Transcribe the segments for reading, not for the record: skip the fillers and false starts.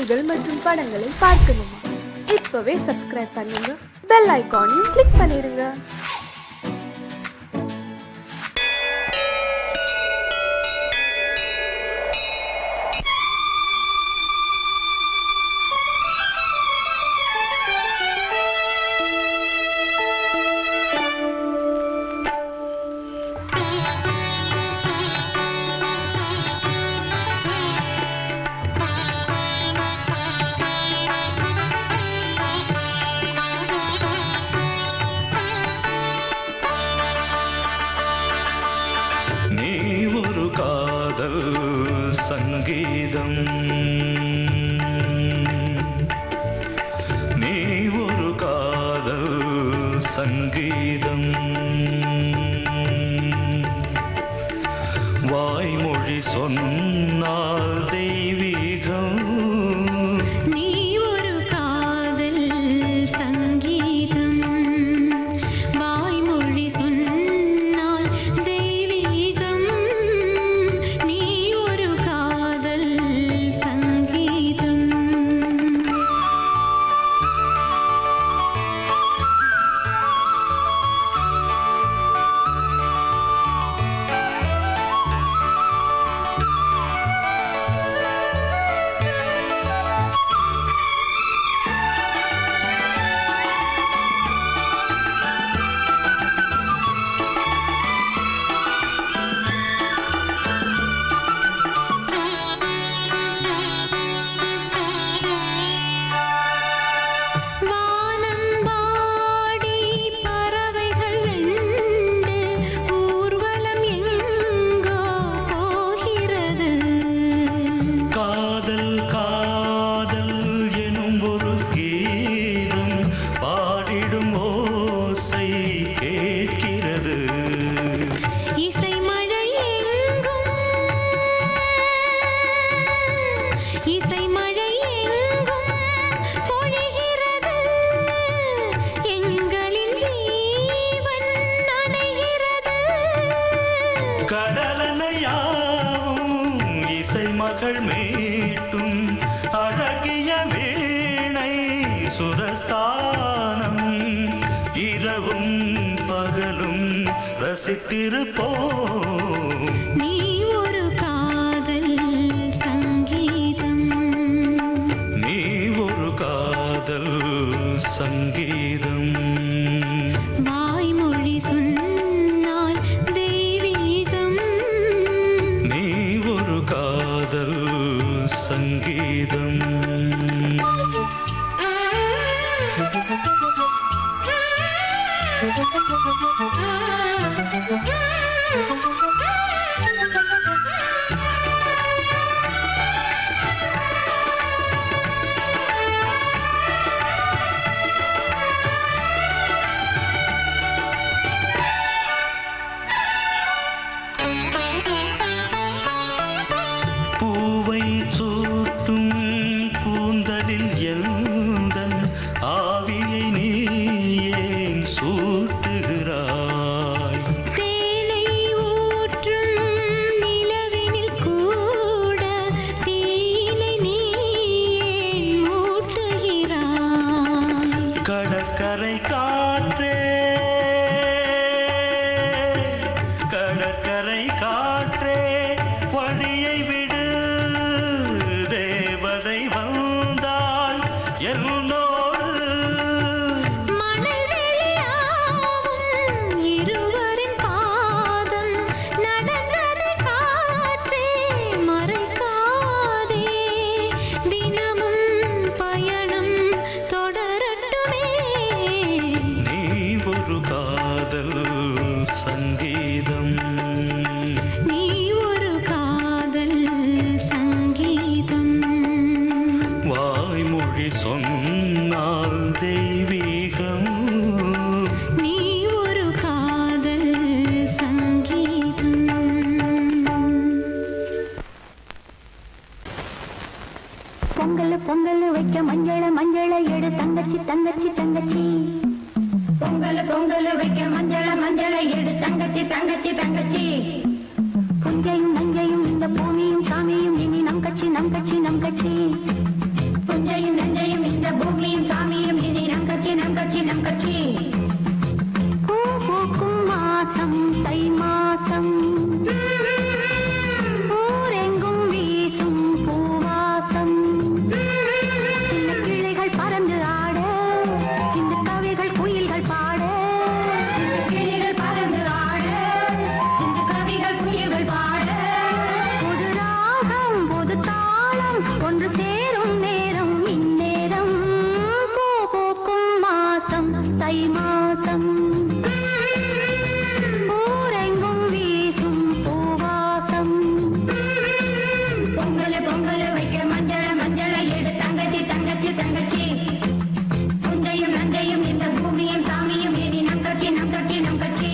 பாடல்கள் மற்றும் படங்களை பார்க்கணுமா? இப்பவே சப்ஸ்கிரைப் பண்ணுங்க, பெல் ஐகானையும் கிளிக் பண்ணிருங்க. சங்கீதம் நீ ஒரு காதல் சங்கீதம் வாய்மொழி சொன்னால் தெய்வீகம் நீ ஒரு காதல் சங்கீதம் வாய்மொழி சொன்னால் தெய்வீகம் நீ ஒரு காதல் சங்கீதம் கடலனையாவும் இசை மகள் மீட்டும் அழகிய வீணை சுரஸ்தானம் இரவும் பகலும் ரசித்திருப்போம் நீ ஒரு காதல் சங்கீதம் நீ ஒரு காதல் சங்கீதம் வாய்மொழி சொன்னால் தெய்வீகம் நீ ஒரு காதல் சங்கீதம் பூவை சூட்டும் கூந்தலில் எந்தன் ஆவியை நீ ஏன் சூட்டுகிறாய் தேனை ஊற்றும் நிலவினில் கூட தீனை நீ ஏன் மூட்டுகிறாய் கடற்கரை காற்றே கடற்கரை காற்றே வழியை விடு தேவதை வந்தால் என்னோடு மணல் வெளியாகும் இருவரின் பாதம் நடந்ததை காற்றே மறைக்காதே தினமும் பயணம் தொடரட்டுமே நீ ஒரு காதல் சங்கீதம் நீ ஒரு காதல் சங்கீதம் வாய்மொழி சொன்னால் தெய்வீகம் நீ ஒரு காதல் சங்கீதம் பொங்கல் பொங்கல் வைக்க மஞ்சள எடு தங்கச்சி தங்கச்சி தங்கச்சி பொங்கல் பொங்கல் வைக்க மஞ்சள எடு தங்கச்சி தங்கச்சி தங்கச்சி புஞ்சையும் நஞ்சையும் இந்த பூமியும் சாமியும் இனி நம் கட்சி நம் கட்சி நம் கட்சி புஞ்சையும் நஞ்சையும் இந்த பூமியும் சாமியும் இனி நம் கட்சி நம் கட்சி நம் கட்சி. பூ பூக்கும் மாசம் தை மாசம் ஊரெங்கும் வீசும் பூவாசம். சின்ன கிளைகள் பறந்து ஆட இந்த கவிகள் குயில்கள் பாட. கிளிகள் பறந்து ஆட இந்த கவிகள் குயில்கள் பாட. புது ராகம் புது தாளம் ஒன்று சேரும் நேரம் இந்நேரம். பூ பூக்கும் மாசம் தை மாசம் ஊரெங்கும் வீசும் பூவாசம். பொங்கல் பொங்கல் வைக்க மஞ்சள மஞ்சள எடு தங்கச்சி தங்கச்சி தங்கச்சி. புஞ்சையும் நஞ்சையும் இந்த பூமியும் சாமியும் இனி நம் கட்சி நம் கட்சி நம் கட்சி.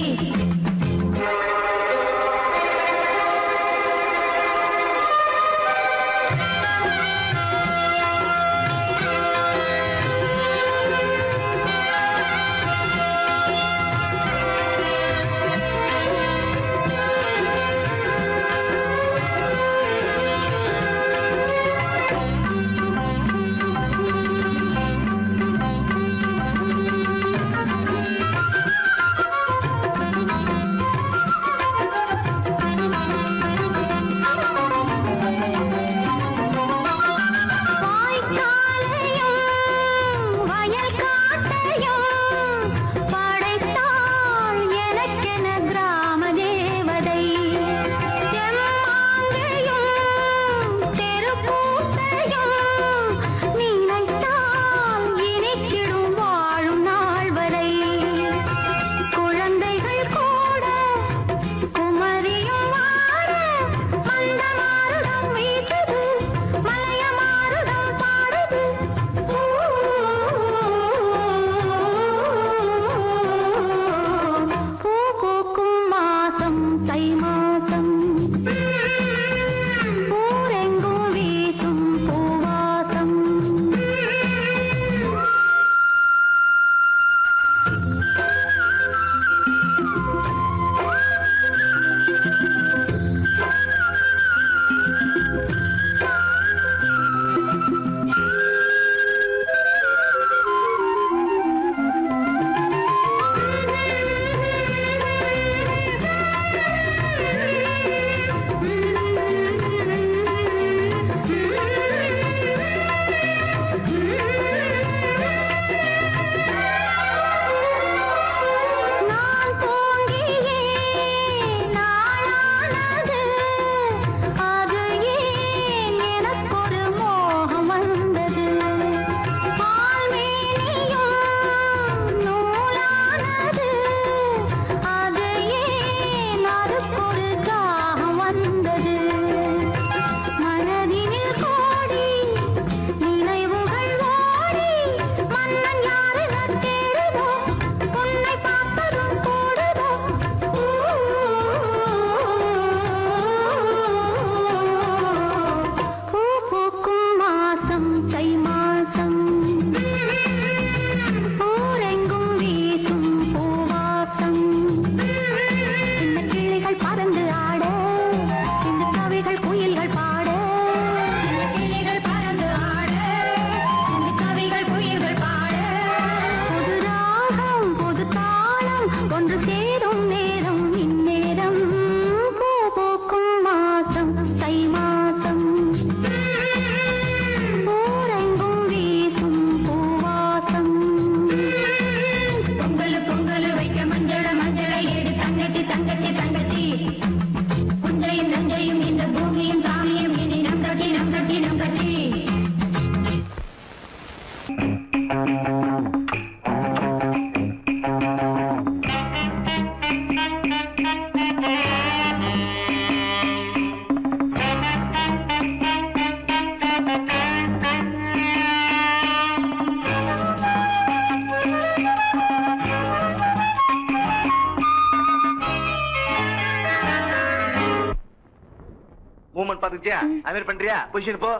மூவ்மெண்ட் பாத்துக்கிட்டியா? அமீர் பண்றியா? பொசிஷன் போ.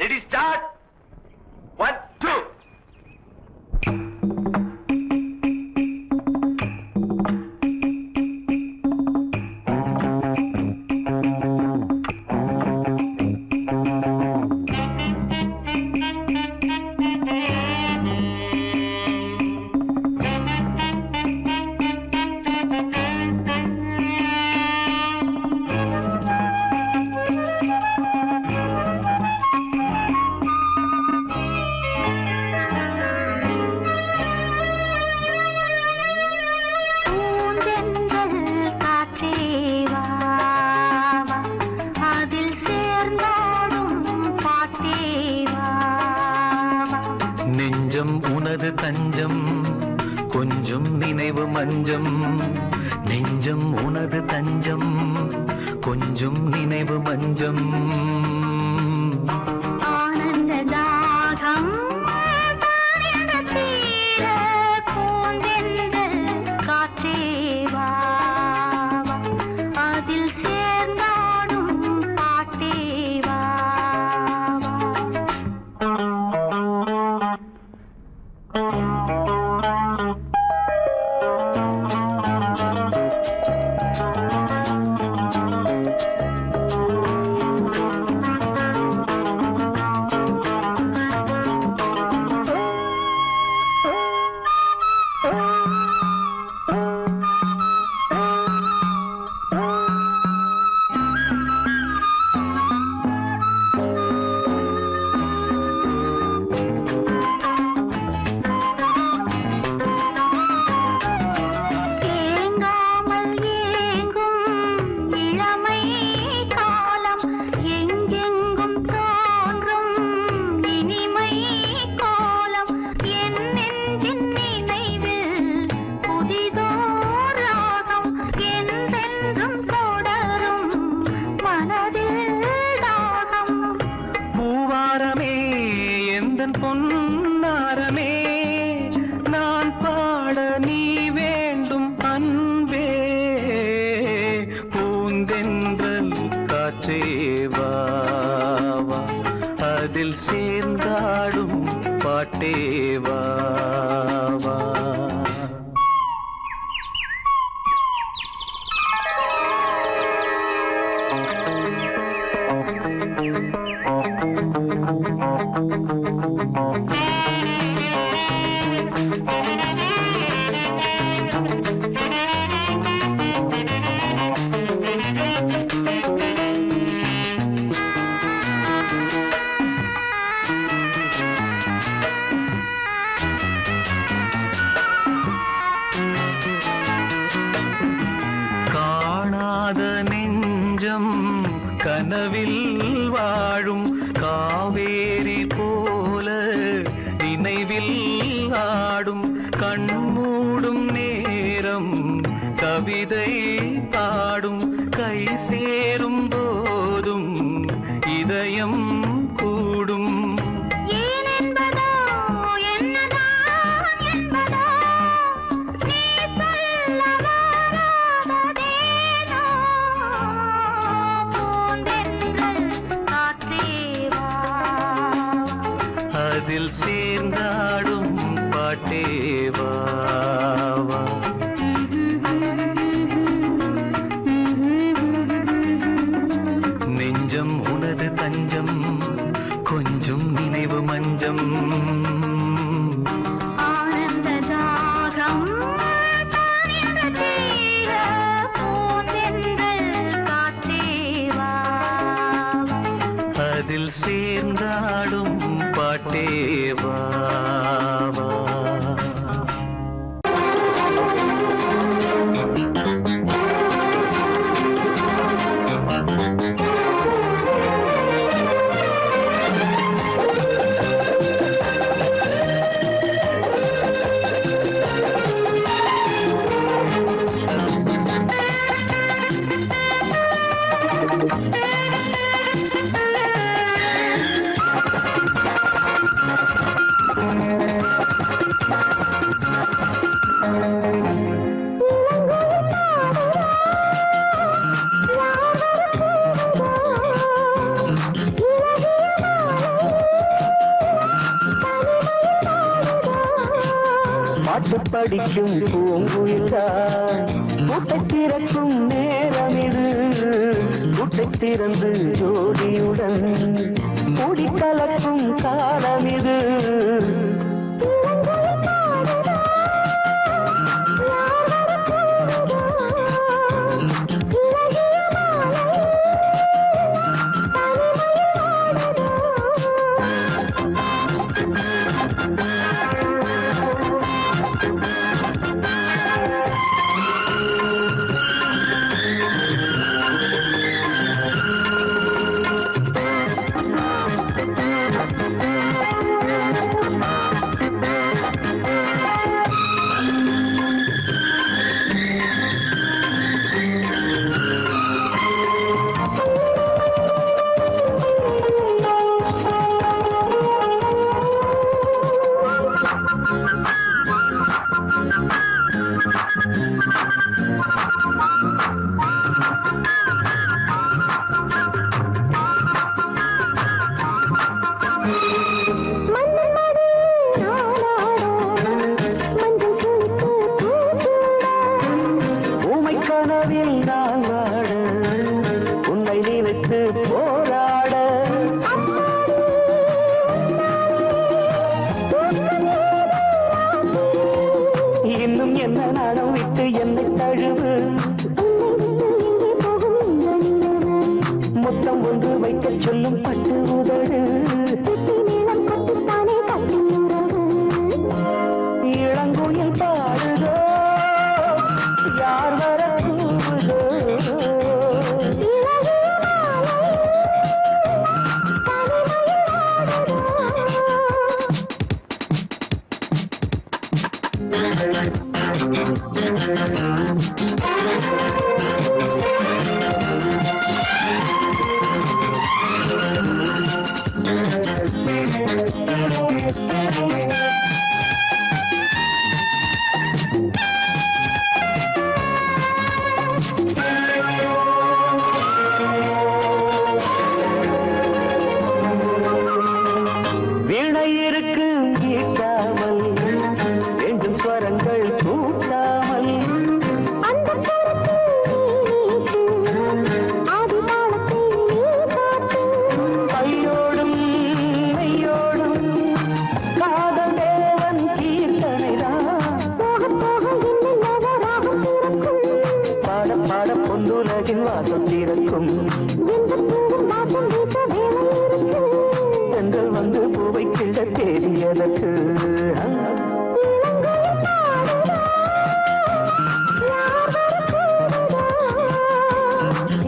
Ready start. 1 2. நெஞ்சம் உனது தஞ்சம் கொஞ்சம் நினைவு மஞ்சம் நெஞ்சம் உனது தஞ்சம் கொஞ்சம் நினைவு மஞ்சம் ஆனந்த தாகம் தானியங்க தீர பூந்தென்றல் காற்றே வா வா. அதில் சேர்ந்தாடும் பாட்டே வா தேங்காமல் ஏங்கும் இளமை காலம் எங்கெங்கும் தோன்றும் இனிமை கோலம் என் நெஞ்சின் நினைவில் புதிதோர் ராகம் என்றென்றும் தொடரும் மனதில் தாகம் பூவாரமே எந்தன் பொன்னாரமே நான் பாட நீ வேண்டும் அன்பே பூந்தென்றல் காற்றே வா வா. அதில் சேர்ந்தாடும் பாட்டே வா வா. காணாத நெஞ்சம் கனவில் வாழும் காவேரி போல நினைவில் ஆடும் கண்மூடும் நேரம் கவிதை பாடும் கை சேரும் போதும் இதயம் கூடும் ஏனென்பதோ என்னதான் என்பதோ நீ சொல்ல வராததேனோ பூந்தென்றல் காற்றே வா அதில் சேர்ந்தாடும் பாட்டே வா வா. நெஞ்சம் உனது தஞ்சம் கொஞ்சம் நினைவு மஞ்சம் ஆனந்த தாகம் தானியங்க தீர பூந்தென்றல் காற்றே வா அதில் சேர்ந்தாடும் பாட்டே வா வா. பாட்டு படிக்கும் பூங்குயில்தான் கூட்டை திறக்கும் நேரம் இது கூட்டை திறந்து ஜோடியுடன் கூடி கலக்கும் காலம் இது இன்னும் என்ன நாடம் விட்டு என்னை தழுவு முத்தம் ஒன்று வைக்கச் சொல்லும் பட்டு உதடு இளங்குயில் பாடுதோ யார் வர கூவுதோ வீணை இருக்கு ஈட்டாமல் வேண்டும் ஸ்வரங்கள் கூட்டாமல் கையோடும் மெய்யோடும் காதல் தேவன் கீர்த்தனைதான் பாட பாட பொன்னுலகின் வாசம் திறக்கும் தென்றல் வந்து பூவை கிள்ள தேடியதற்கு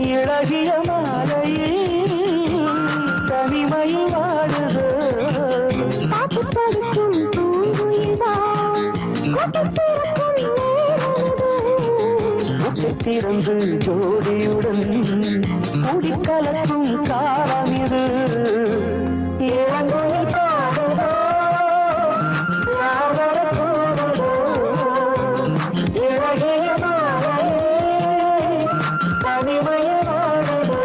இழகிய மாலையில் தனிமையில் வாடுது திறந்து ஜோடியுடன் குடிக்கலக்கும் காலம் இது இளங்கோயில் பாடுதோ யார் வர கூடுதோ இழகிய மாலையில் தனிமையில் வாடுதோ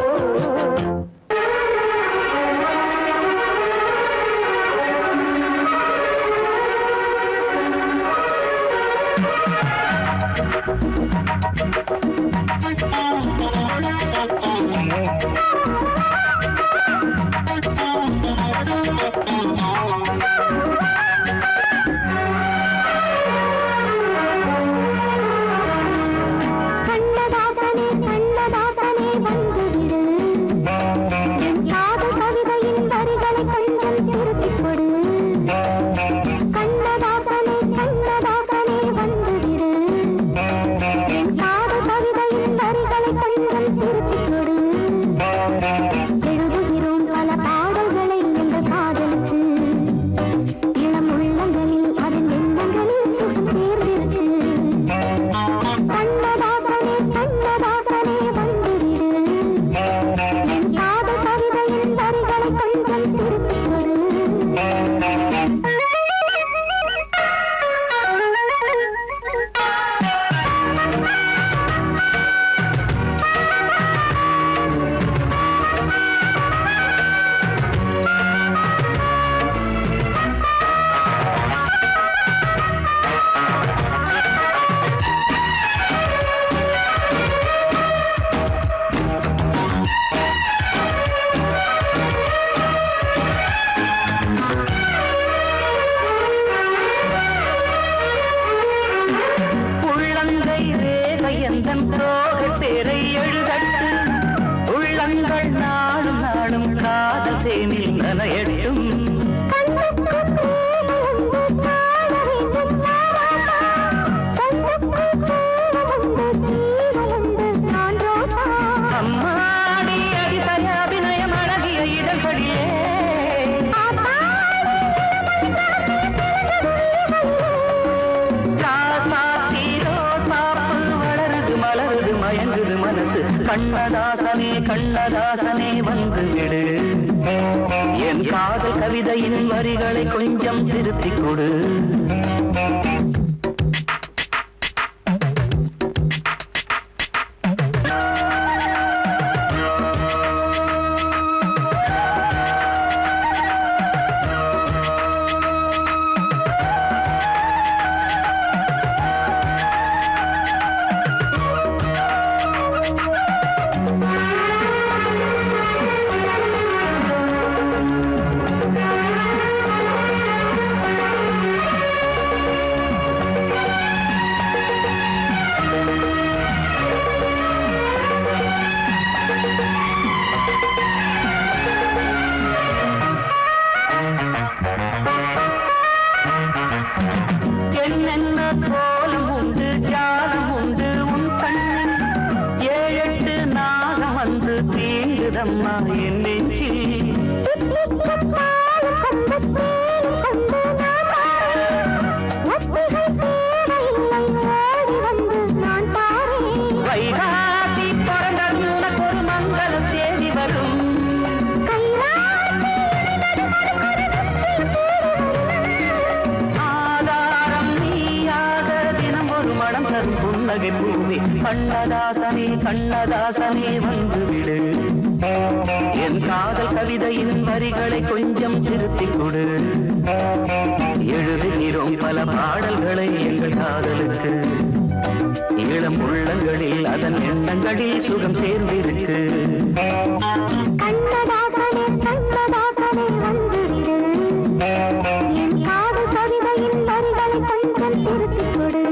கண்ணதாசனே கண்ணதாசனே வந்து விடு என் காதல் கவிதையின் வரிகளை கொஞ்சம் திருத்திக் கொடு வைகாசி பிறந்தது உனக்கு ஒரு மங்களம் தேடி வரும். ஆதாரம் நீயாக தினம் ஒரு மனம் தரும் புன்னகை பூமி. கண்ணதாசனே கண்ணதாசனே வந்துவிடு, என் காதல் கவிதையின் வரிகளை கொஞ்சம் திருத்திக் கொடு. எழுதுகிறோம் பல பாடல்களை எங்கள் காதலுக்கு, இளம் உள்ளங்களில் அதன் எண்ணங்களில் சுகம் சேர்ந்திருக்கு. கண்ணதாசனே கண்ணதாசனே வந்துவிடு, என் காதல் கவிதையின் வரிகளை கொஞ்சம் திருத்திக் கொடு.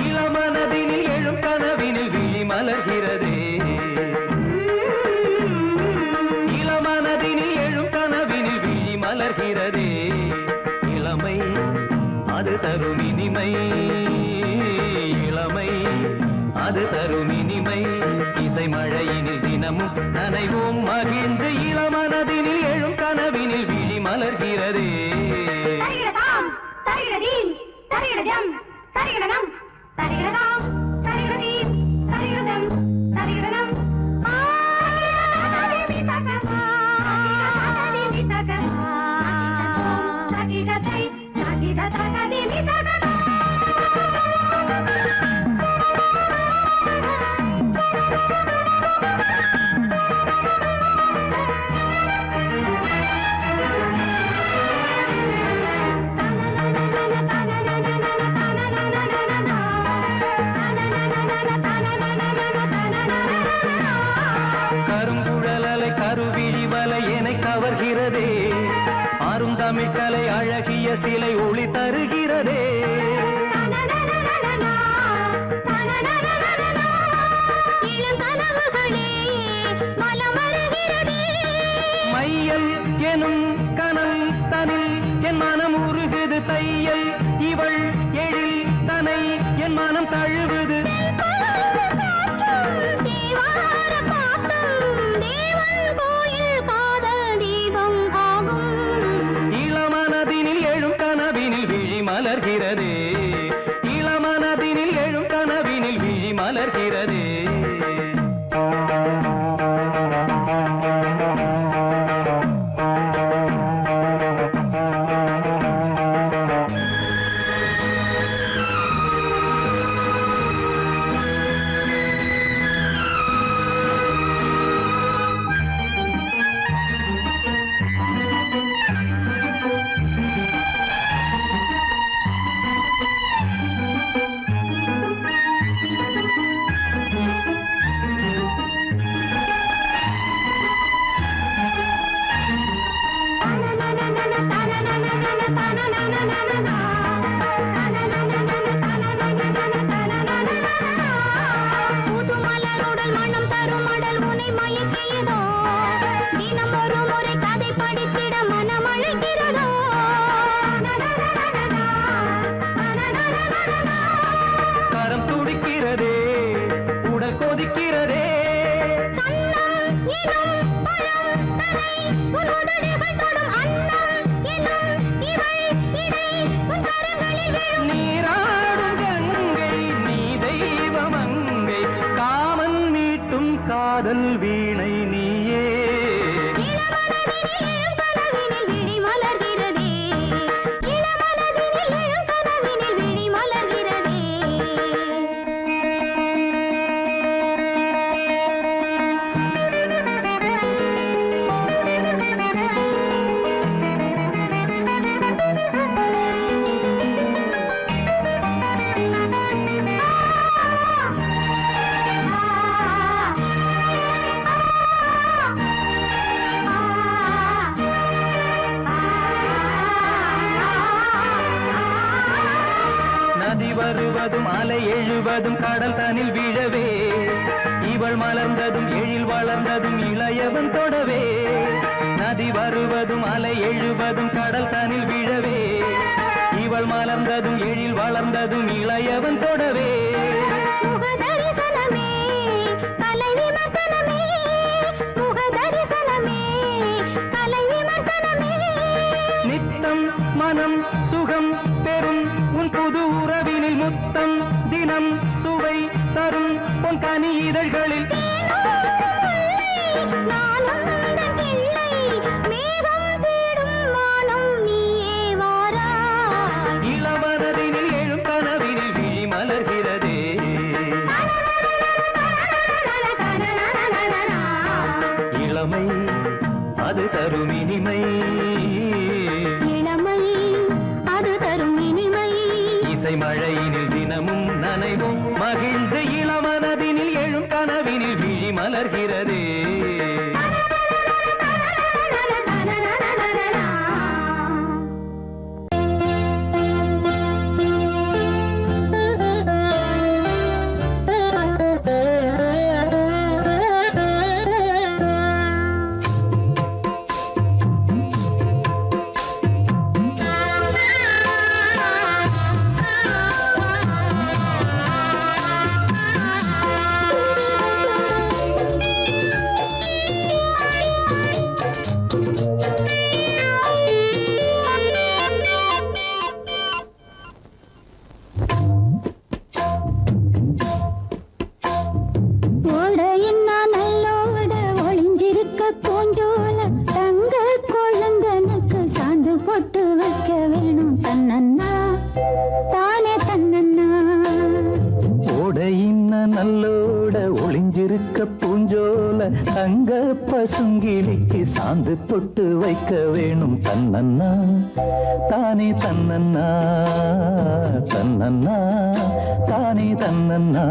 இளமனதினில் எழும் கனவினில் விழி மலர்கிறதே, இளமனதினில் எழும் கனவினில் விழி மலர்கிறதே. இளமை அது தரும் இனிமை, இளமை அது தரும் இனிமை. இசை மழையினில் தினமும் நனைவோம் மகிழ்ந்து, இளமனதினில் எழும் கனவினில் விழி மலர்கிறதே. தரிகிடதாம் தரிகிடதீம் தரிகிடதம் தரிகிடனம் தரிகிடதாம் தரிகிடதீம் தரிகிடதம் தரிகிடனம். தரிகிடதை தரிகிடதகதிமிதகதா. கருங்குழலலை கருவிழி வலை என்னை கவர்கிறதே, அருந்தமிழ் கலை அழகிய சிலை ஒளி தருகிறதே. மையல் எனும் கனம் தனில் என் மனம் உருகுது, தையல் இவள் எழில் தனை என் மனம் தழுவுது. இளமனதினில் எழும் கனவினில் விழி மலர்கிறதே, இளமனதினில் எழும் கனவினில் விழி மலர்கிறதே. புதுமலருடல் மனம் தரும் மடல் உனை மயக்கியதோ, தினம் ஒரு முறை கதை படித்திட மனம் அழைக்கிறதோ. கரம் துடிக்கிறதே, உடல் கொதிக்கிறதே. நீராடும் கங்கை நீ தெய்வம் அங்கை, காமன் மீட்டும் காதல் வீணை நீயே. வருவதும் அலை எழுவதும் கடல் தனில் வீழவே இவள் மலர்ந்ததும் எழில் வளர்ந்ததும் இளையவன் தொடவே நதி வருவதும் அலை எழுவதும் கடல் தனில் வீழவே இவள் மலர்ந்ததும் எழில் வளர்ந்ததும் இளையவன் தொடவே முகதரிசனமே கலை விமர்சனமே முகதரிசனமே கலை விமர்சனமே நித்தம் மனம் சுகம் பெறும் உன் புது உறவினில் முத்தம் தினம் சுவை தரும் உன் கனி இதழ்களில் நானும் உந்தன் கிள்ளை மேகம் தேடும் வானம் நீயே வாராய் இளவரதினில் எழும் கனவினில் விழி மலர்கிறதே இளமை அது தரும் இனிமை இளமை அது தரும் இனிமை இசை மழையினில் தினமும் நனைவும் மகிழ்ந்து இளமனதினில் எழும் கனவினில் விழி மலர்கிறதே ஓடையின்னா நல்லோட ஒளிஞ்சிருக்க பூஞ்சோல தங்க கொழுந்தனுக்கு சாந்து போட்டு வைக்க வேணும் தன்னன்னா தானே தன்னன்னா ஓடையின்ன நல்லோட ஒளிஞ்சிருக்க பூஞ்சோல தங்க பசுங்கிலிக்கு சாந்து பொட்டு வைக்க வேணும் தன்னன்னா தானே தன்னன்னா தன்னன்னா தானே தன்னன்னா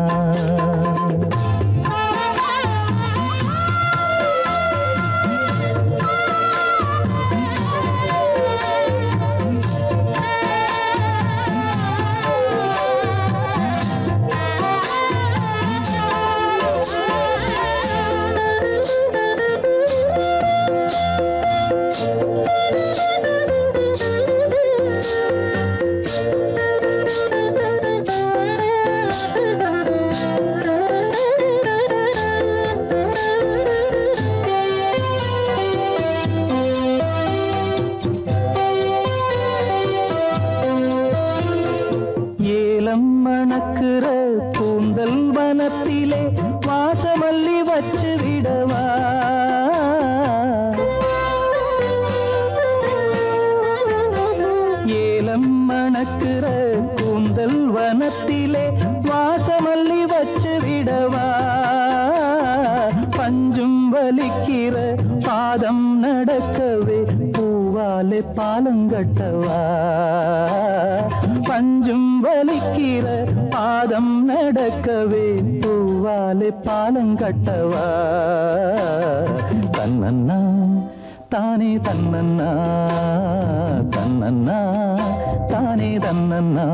ஏலம் மணக்கிற கூந்தல் வனத்திலே வாசமல்லி வச்சு விடவா ஏலம் மணக்கிற கூந்தல் வனத்திலே வாசமல்லி வச்சு விடவா பஞ்சும் வலிக்கிற பாதம் நடக்கவே பூவாலே பாலங்கட்டவா பஞ்சும் வலிக்கிற பாதம் நடக்கவே பூவாலே பாலங்கட்டவா தன்னன்னா தானே தன்னன்னா தன்னன்னா தானே தன்னன்னா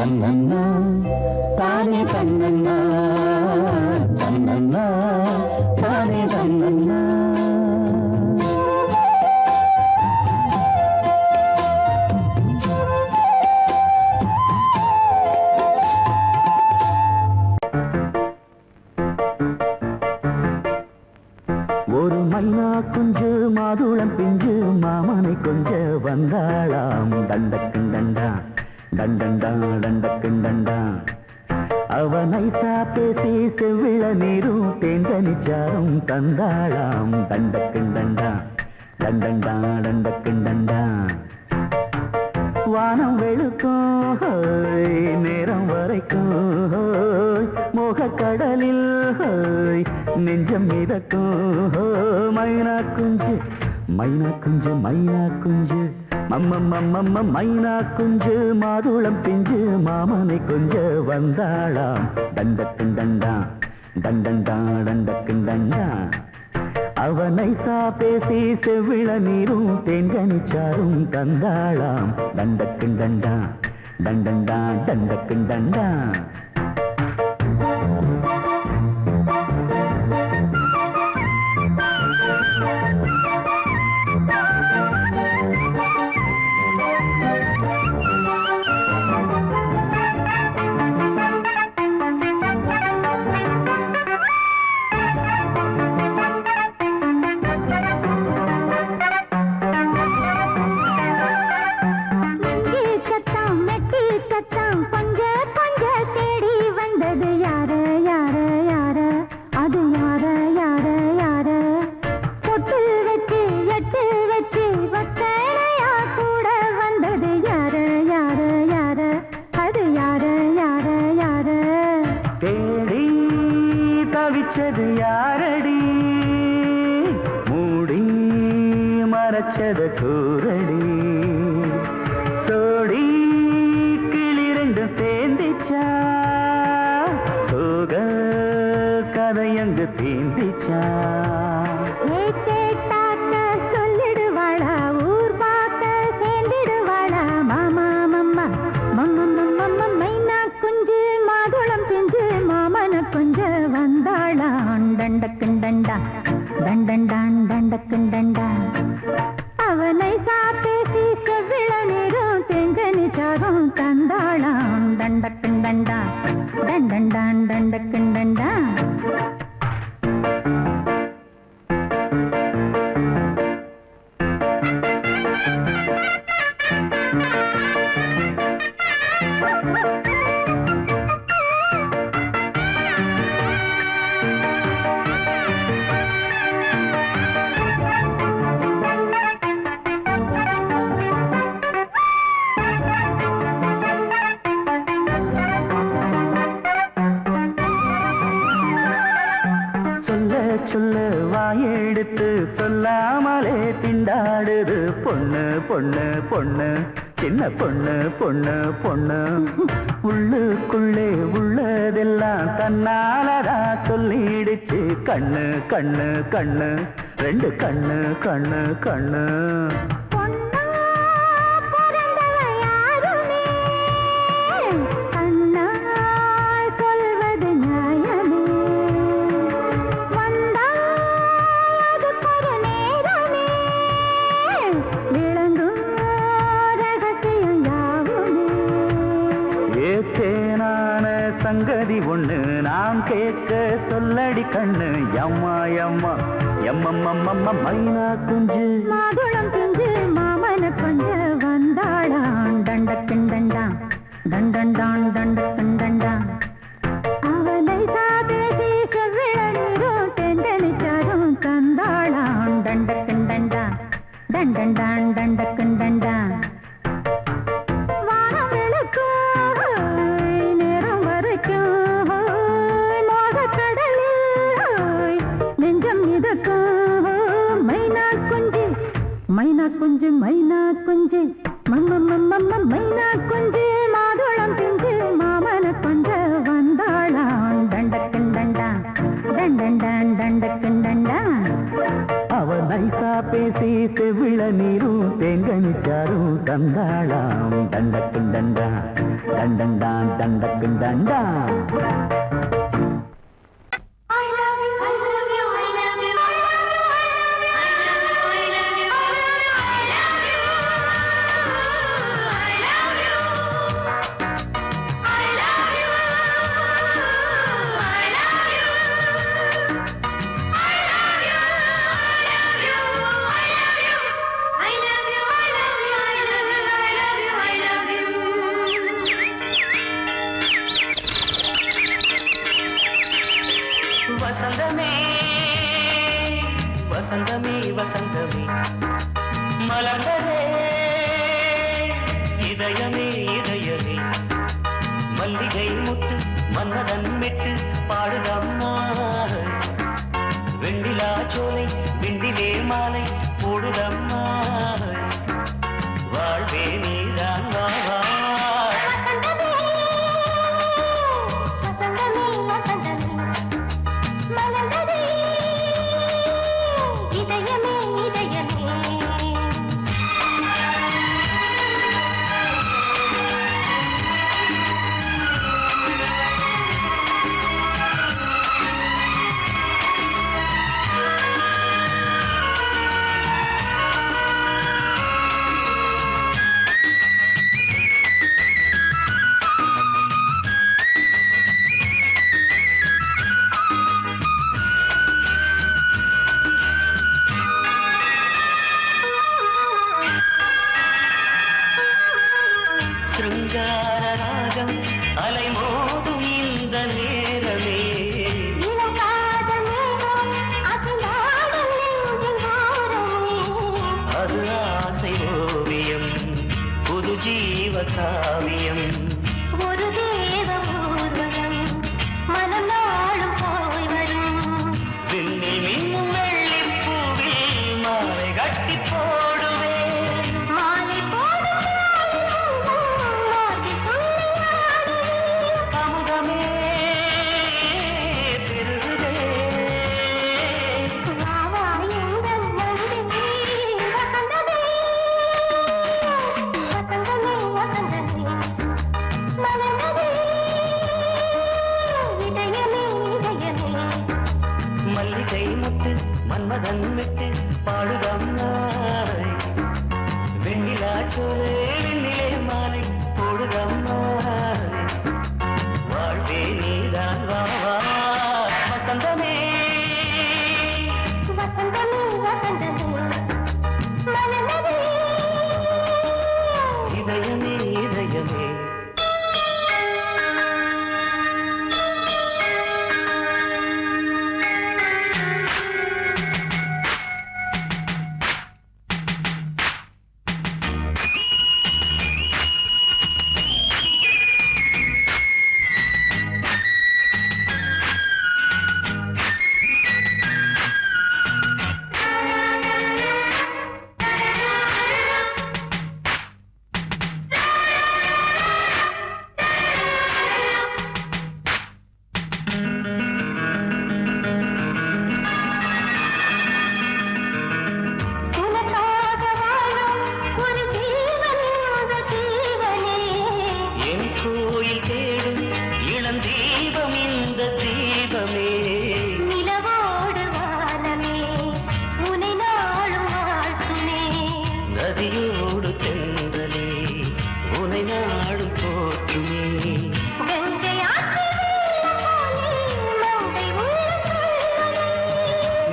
தன்னன்னா தானே தன்னன்னா தன்னன்னா தானே தன்னன்னா ஒரு மைனா குஞ்சு மாதுளம் பிஞ்சு மாமனை கொஞ்ச வந்தாளாம் தண்டக்குண்டண்டா தண்டண்டா தண்டக்குண்டண்டா அவனை பேசி செவ்விள நீரும் தேங்கனிச்சாரும் தந்தாளாம் தண்டக்குண்டண்டா தண்டண்டா தண்டக்குண்டண்டா வானம் வெளுக்கும் நேரம் வரைக்கும் மோகக்கடலில் நெஞ்சம் மிதக்கும் மைனா குஞ்சு மைனா குஞ்சு மைனா குஞ்சு மம்மம்மம்மம்ம மைனா குஞ்சு மாதுளம் பிஞ்சு மாமனை கொஞ்ச வந்தாளாம் தண்டக்குண்டண்டா தண்டண்டா தண்டக்குண்டண்டா அவனை பேசி செவ்விள நீரும் தேங்கனிச்சாரும் தந்தாளாம் தண்டக்குண்டண்டா தண்டண்டா தண்டக்குண்டண்டா தவிச்சது யாரடி மூடி மறைச்சது கூரடி சோடி கிளிரண்டு சேர்ந்திச்சா சோக கதையங்கு தீந்திச்சா சொல்லிடுவாளா ஊர் பார்க்க சேர்ந்திடுவாளா மாமா மம்மா மம்ம மைனா குஞ்சு மாதுளம் பிஞ்சு மாமன கொஞ்ச வந்தாளான் தண்டக்குண்டண்டா தண்டண்டான் தண்டக்குண்டண்டா அவனை பேசி செவ்விள நீரும் தெங்கனிச்சாரும் தந்தாளான் தண்டக்குண்டண்டா தண்டண்டான் தண்டக்குண்டண்டா சொல்ல வாயெடுத்து சொல்லாமலே திண்டாடுது பொண்ணு பொண்ணு பொண்ணு சின்ன பொண்ணு பொண்ணு பொண்ணு உள்ளுக்குள்ளே உள்ளதெல்லாம் தன்னாலதா சொல்லிடுச்சு கண்ணு கண்ணு கண்ணு ரெண்டு கண்ணு கண்ணு கண்ணு சங்கதி ஒண்ணு நாம் கேட்க சொல்லடி கண்ணு எம்மா எம்மா எம்மம்மம்மம்ம மைனா குஞ்சு மாதுளம் பிஞ்சு மாமன கொஞ்ச வந்தாளான் தண்டக்குண்டண்டா தண்டண்டான் தண்டக்குண்டண்டா அவனை பேசி செவ்விள நீரும் தெண்டனிச்சாரும் தந்தாளான் தண்டக்குண்டண்டா தண்டண்டான் தண்டக்குண்டண்டா மைனா குஞ்சு மைனா குஞ்சு மம்மம்மம்மம்ம மைனா குஞ்சு மாதுளம் பிஞ்சு மாமன கொஞ்ச வந்தாளான் தண்டக்குண்டண்டா தண்டண்டான் தண்டக்குண்டண்டா அவனை பேசி செவ்விள நீரும் தேங்கனிச்சாரும் தந்தாளாம் தண்டக்குண்டண்டா தண்டன் தான் தண்டக்கும் தண்டா வசந்தமே வசந்தமே வசந்தமே மலர்ந்ததே இதயமே இதயமே மல்லிகை முட்டு மன்னதன் மெட்டு பாடுதம்மா வெண்ணிலா சோலை விண்டிலே மாலை போடுதம்மா வாழ்வே நீதான் வா வா சிருங்கார ராகம் அலைமோதும் இந்த நேரமே அது ஆசை ஓவியம் புது ஜீவ காவியம் ஒரு தேவ ஊர்வலம் மனம் நாளும் போய் வரும் விண்ணில் மின்னும் வெள்ளிப் பூவில் மாலை கட்டி போடுவேன் மாலை போடும் அமுதமே திருதே மல்லிகை முத்து மன்மதன் விட்டு பாடுதம்மாய் வெண்ணிலா சோலை வெண்ணிலே மாலை போடுதம்மாய் வாழ்வே நீதான் வா வா வசந்தமே இதயமே இதயமே என் கோயில் தேடும் இளந்தீபம் இந்த தீபமே நிலவோடு வானமே உனை நாளும் வாழ்த்துமே நதியோடு தென்றலே உனை நாடும் போற்றுமே கங்கை ஆற்று மங்கை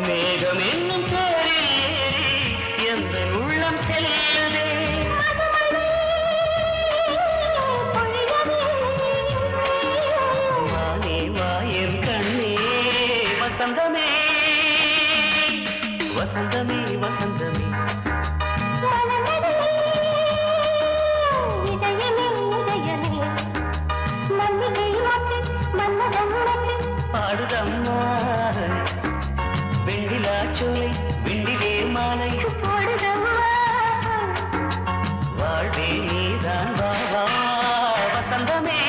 மேகம் என்னும் தேரில் ஏறி எந்த உள்ளம் செல்லுதே வானே வாயன் கண்ணே வசந்தமே வசந்தமே வசந்தமே பாடுதம்மா வெண்ணிலா சோலை விண்டிலே மாலை வாழ்வே நீதான் வா வா வசந்தமே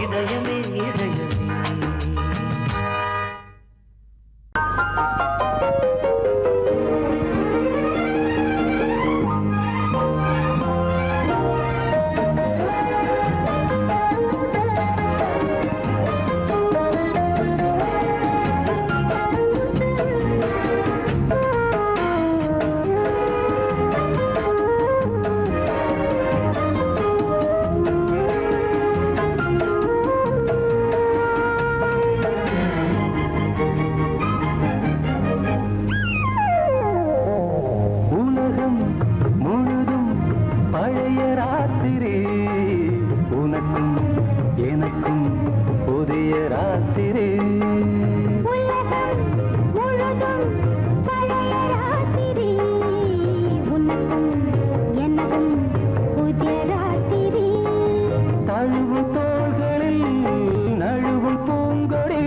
இதயமே இதயமே ராத்திரி உனக்கும் எனக்கும் புதிய ராத்திரி உலகம் முழுதும் பழைய ராத்திரி உனக்கும் எனக்கும் புதிய ராத்திரி தழுவும் தோள்களில் நழுவும் பூங்கொடி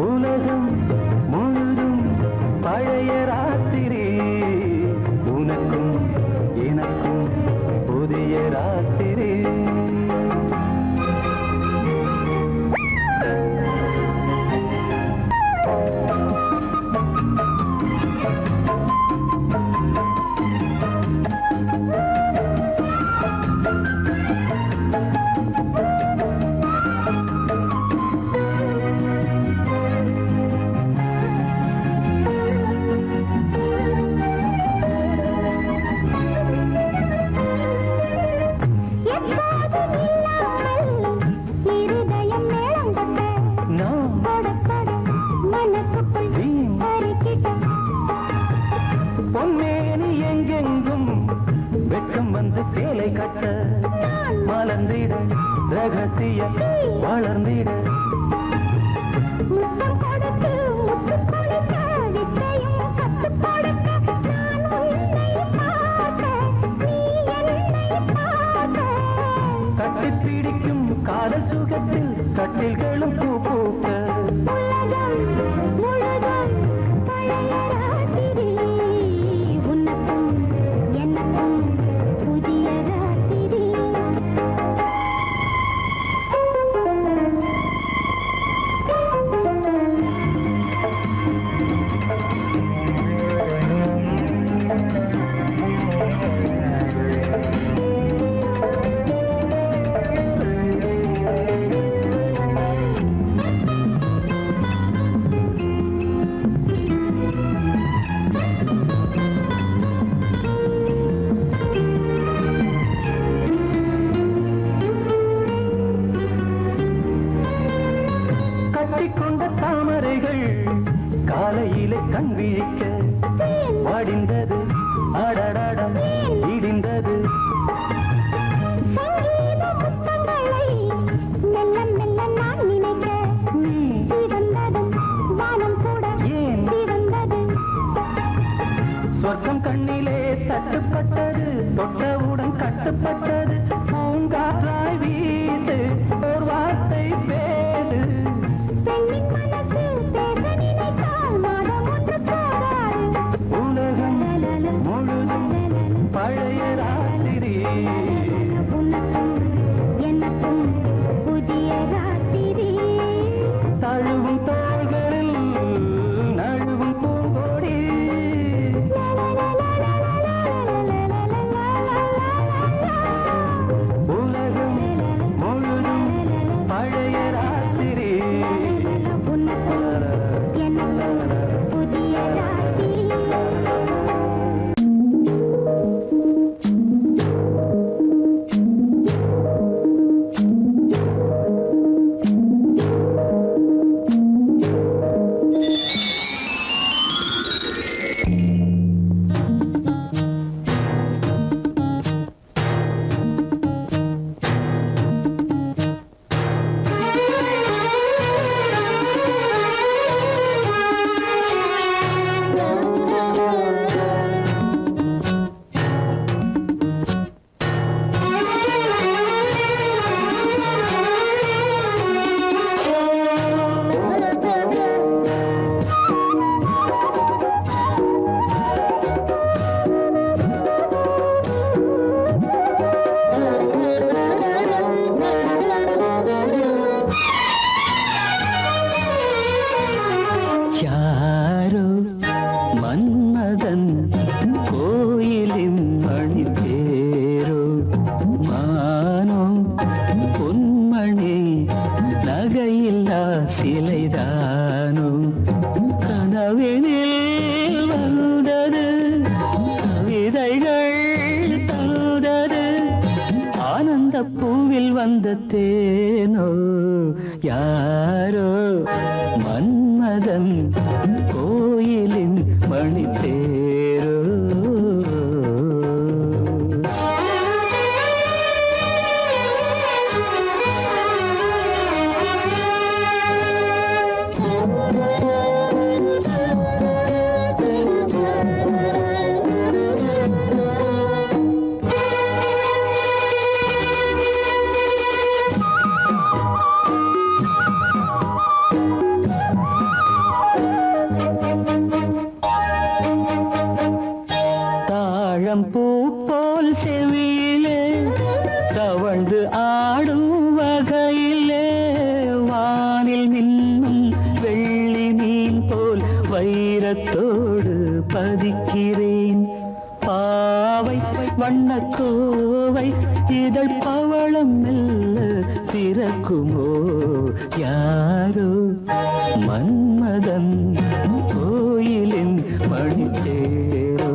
உலகம் முழுதும் பழைய ராத்திரி உனக்கும் எனக்கும் புதிய ராத்திரி பொன்னேனி எங்கெங்கும் வெட்கம் வந்து சேலை கட்ட மலர்ந்திட ரகசிய வளர்ந்திட கட்டிப்பிடிக்கும் காதல் சுகத்தில் கட்டில்களும் பூ பூக்க கட்டிக்கொண்ட தாமரைகள் காலையிலே கண் விழிக்க வாடிந்தது அடடடம் இடிந்தது சொர்க்கம் கண்ணிலே தட்டுப்பட்டது தொட்டவுடன் கட்டுப்பட்டது பூங்காற்றாய் வீசு ஒரு வார்த்தை பேசு உலகம் முழுதும் பழைய ராத்திரி எனக்கும் புதிய ராத்திரி தழுவும் தோள்களில் நழுவும் பூங்கொடி உலகம் முழுதும் பழைய ராத்திரி புதிய ராத்திரி சிலைதானோ கனவினில் வந்தது கவிதைகள் தந்தது ஆனந்த பூவில் வந்த தேனோ யாரோ மன்மதன் கோயிலின் மணித்தேரோ. தாழம்பூ போல் செவியிலே தவழ்ந்து ஆடும் வகையிலே வானில் மின்னும் வெள்ளி மீன் போல் வைரத்தோடு பதிக்கிறேன். பாவை வண்ணக்கோவை இதழ் பவளம் மெல்ல திறக்குமோ யாரோ மன்மதன் கோயிலின் மணித்தேரோ.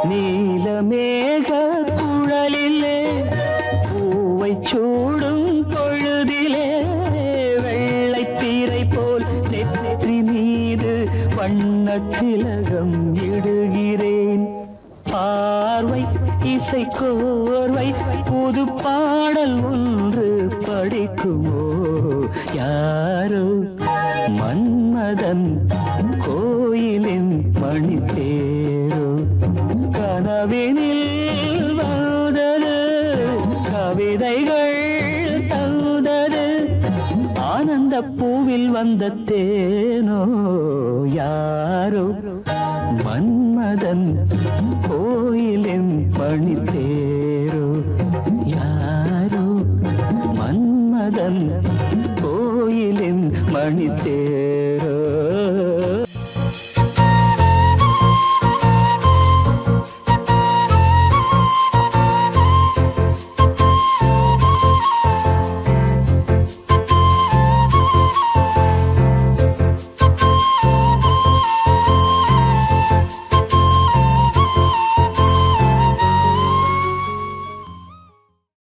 நீலமேக குழலிலே பூவை சூடும் பொழுதிலே வெள்ளைத்தீரை போல் நெற்றி மீது வண்ணத்திலகம் இடுகிறேன். பார்வை இசை கோர்வை புது பாடல் ஒன்று படிக்குமோ யாரோ மன்மதன் கோயிலின் மணித்தேரோ. கனவினில் வந்தது கவிதைகள் தந்தது ஆனந்த பூவில் வந்த தேனோ யாரோ மன்மதன் கோயிலின் மணித்தேரோ. யாரோ மன்மதன் கோயிலின் மணித்தேரோ.